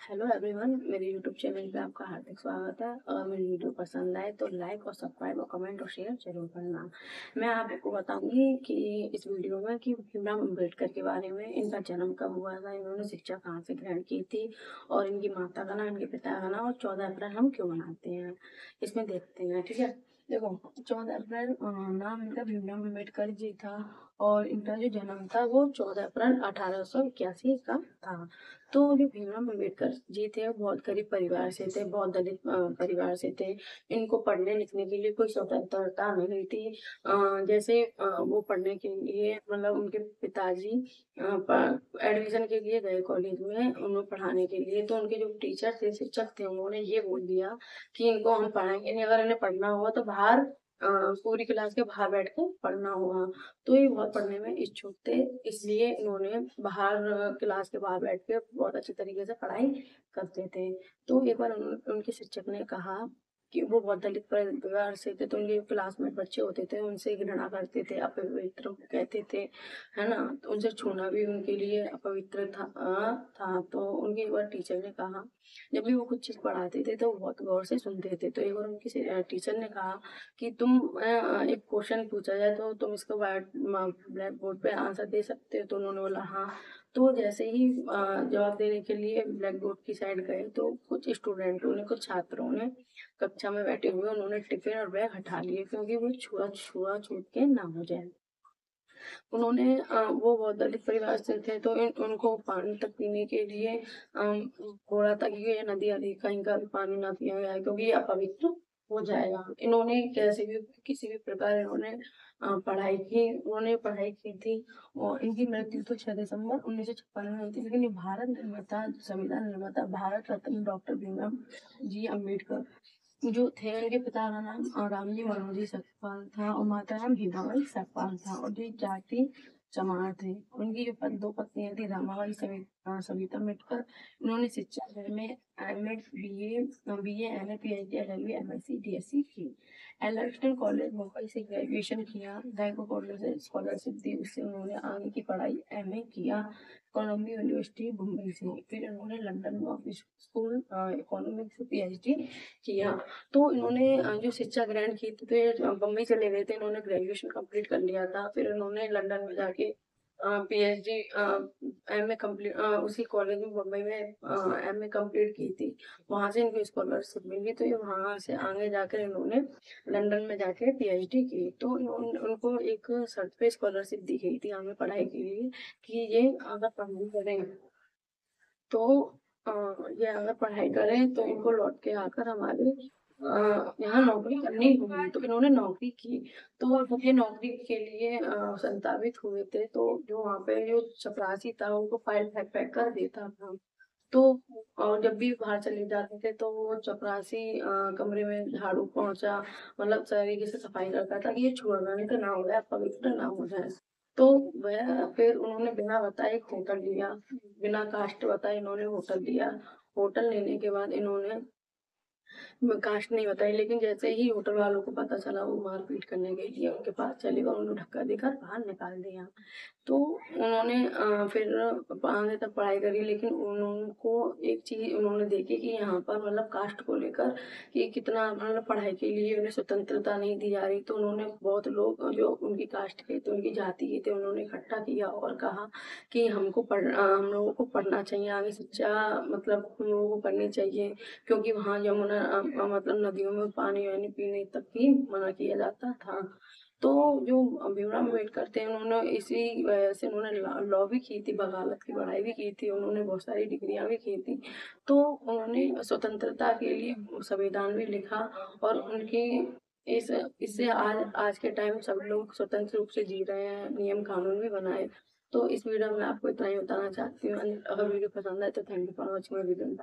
Hello everyone, मेरे YouTube channel पे आपका हार्दिक स्वागत है। अगर मेरी वीडियो पसंद आए तो लाइक और सब्सक्राइब और कमेंट और शेयर जरूर करना। मैं आपको बताऊंगी कि इस वीडियो में कि भीमराव अम्बेडकर के बारे में, इनका जन्म कब हुआ था, इन्होंने शिक्षा कहाँ से ग्रहण की थी और इनकी माता का नाम, इनके पिता का नाम और 14 अप्रैल हम क्यों मनाते हैं, इसमें देखते हैं। ठीक है, देखो 14 अप्रैल नाम इनका भीमराव अम्बेडकर जी था और इनका जो जन्म था वो 14 अप्रैल 1881 का था। तो जो भीमराव अम्बेडकर जी थे वो बहुत गरीब परिवार से थे, बहुत दलित परिवार से थे। इनको पढ़ने लिखने के लिए कोई स्वतंत्रता नहीं थी। जैसे वो पढ़ने के लिए, मतलब उनके पिताजी एडमिशन के लिए गए कॉलेज में उन्हें पढ़ाने के लिए, तो उनके जो टीचर थे, शिक्षक थे, उन्होंने ये बोल दिया कि इनको हम पढ़ाएंगे नहीं, अगर इन्हें पढ़ना होगा तो बाहर पूरी क्लास के बाहर बैठ कर पढ़ना होगा। तो ये बहुत पढ़ने में इच्छुक थे, इसलिए इन्होंने बाहर क्लास के बाहर बैठ के बहुत अच्छी तरीके से पढ़ाई करते थे। तो एक बार उनके शिक्षक ने कहा कि वो बहुत दलित परिवार से थे, तो उनके क्लासमेट बच्चे होते थे उनसे घृणा करते थे, अपवित्र कहते थे, है ना। तो उनसे छूना भी उनके लिए अपवित्र था। तो उनके एक बार टीचर ने कहा, जब भी वो कुछ चीज़ पढ़ाते थे तो वो बहुत गौर से सुनते थे। तो एक बार उनके टीचर ने कहा कि तुम एक क्वेश्चन पूछा जाए तो तुम इसको व्हाइट ब्लैक बोर्ड पे आंसर दे सकते हो। तो उन्होंने बोला हाँ। तो जैसे ही जवाब देने के लिए ब्लैक बोर्ड की साइड गए तो कुछ स्टूडेंटों ने, कुछ छात्रों ने कक्षा में बैठे हुए उन्होंने टिफिन और बैग हटा लिए, क्योंकि वो छुआ छूत के ना हो जाए। उन्होंने वो बहुत दलित परिवार से थे, तो उनको पानी तक पीने के लिए बोला था कि ये नदी आदि कहीं का भी पानी ना पिया जाए, क्योंकि ये अपवित्र हो जाएगा। इन्होंने कैसे भी, किसी भी प्रकार इन्होंने उन्होंने पढ़ाई की थी और इनकी मृत्यु तो 6 दिसंबर 1956 में हुई थी। लेकिन ये भारत निर्माता, संविधान निर्माता, भारत रत्न डॉक्टर भीमराव जी अम्बेडकर जो थे, उनके पिता का नाम रामजी मनोजी सकपाल था और माता नाम भीमाबाई सकपाल था, और जो जाति चमार थे। उनकी जो दो पत्नियां थी, रामाबाई सविता अम्बेडकर। उन्होंने शिक्षा घर में MEd, BA, MA, PhD, LLB, MSc, DSc की। एलर्टन कॉलेज मुंबई से ग्रेजुएशन किया। डाइको कॉलेज से स्कॉलरशिप दी, उससे उन्होंने आगे की पढ़ाई एमए किया कोलंबिया यूनिवर्सिटी मुंबई से। फिर उन्होंने लंदन में ऑफिस स्कूल इकोनॉमिक्स से पीएचडी किया। तो इन्होंने जो शिक्षा ग्रहण की थी, तो ये बम्बई चले गए थे, इन्होंने ग्रेजुएशन कंप्लीट कर लिया था। फिर इन्होंने लंदन में जाके पीएचडी, एमए कंप्लीट, उसी कॉलेज में बम्बई में एमए कंप्लीट की थी। वहां से इनको स्कॉलरशिप मिली, तो ये वहां से आगे जाकर इन्होंने लंदन में जाके पीएचडी की। तो उनको एक शर्त पे स्कॉलरशिप दी गई थी आगे पढ़ाई के लिए, कि ये अगर पढ़ाई करें तो अ, ये अगर पढ़ाई करें तो इनको लौट के आकर हमारे यहाँ नौकरी करनी होगी। तो इन्होंने नौकरी की। तो जब ये नौकरी के लिए संतापित हुए थे, तो जो वहाँ पे जो चपरासी था उनको फाइल फेंक फेंक कर देता था। तो जब भी बाहर चले जाते थे तो वो चपरासी कमरे में झाड़ू पोंछा, मतलब तरीके से सफाई करता था कि ये छुड़वाने ना हो जाए, पवित्र ना हो जाए। तो वह फिर उन्होंने बिना बताए एक होटल लिया, बिना कास्ट बताए इन्होंने होटल लिया। होटल लेने के बाद इन्होंने कास्ट नहीं बताई, लेकिन जैसे ही होटल वालों को पता चला, वो मारपीट करने के लिए उनके पास चले गए, उन्हें धक्का देकर बाहर निकाल दिया। तो उन्होंने फिर आगे तक पढ़ाई करी, लेकिन उनको एक चीज उन्होंने देखी कि यहाँ पर मतलब कास्ट को लेकर कि कितना, मतलब पढ़ाई के लिए उन्हें स्वतंत्रता नहीं दी जा रही। तो उन्होंने बहुत लोग जो उनकी कास्ट के थे, उनकी जाति के थे, उन्होंने इकट्ठा किया और कहा कि हम लोगों को पढ़ना चाहिए, आगे शिक्षा मतलब हम लोगों को करनी चाहिए, क्योंकि वहाँ यमुना मतलब नदियों में पानी वानी पीने तक ही मना किया जाता था। तो जो भीमराव अम्बेडकर थे, उन्होंने इसी वजह से उन्होंने लॉ भी की थी, वकालत की पढ़ाई भी की थी, उन्होंने बहुत सारी डिग्रियां भी की थी। तो उन्होंने स्वतंत्रता के लिए संविधान भी लिखा और उनकी इस इससे आज आज के टाइम सब लोग स्वतंत्र रूप से जी रहे हैं, नियम कानून भी बनाए। तो इस वीडियो में आपको इतना ही बताना चाहती हूँ। अगर वीडियो पसंद आए तो thank you for watching my video.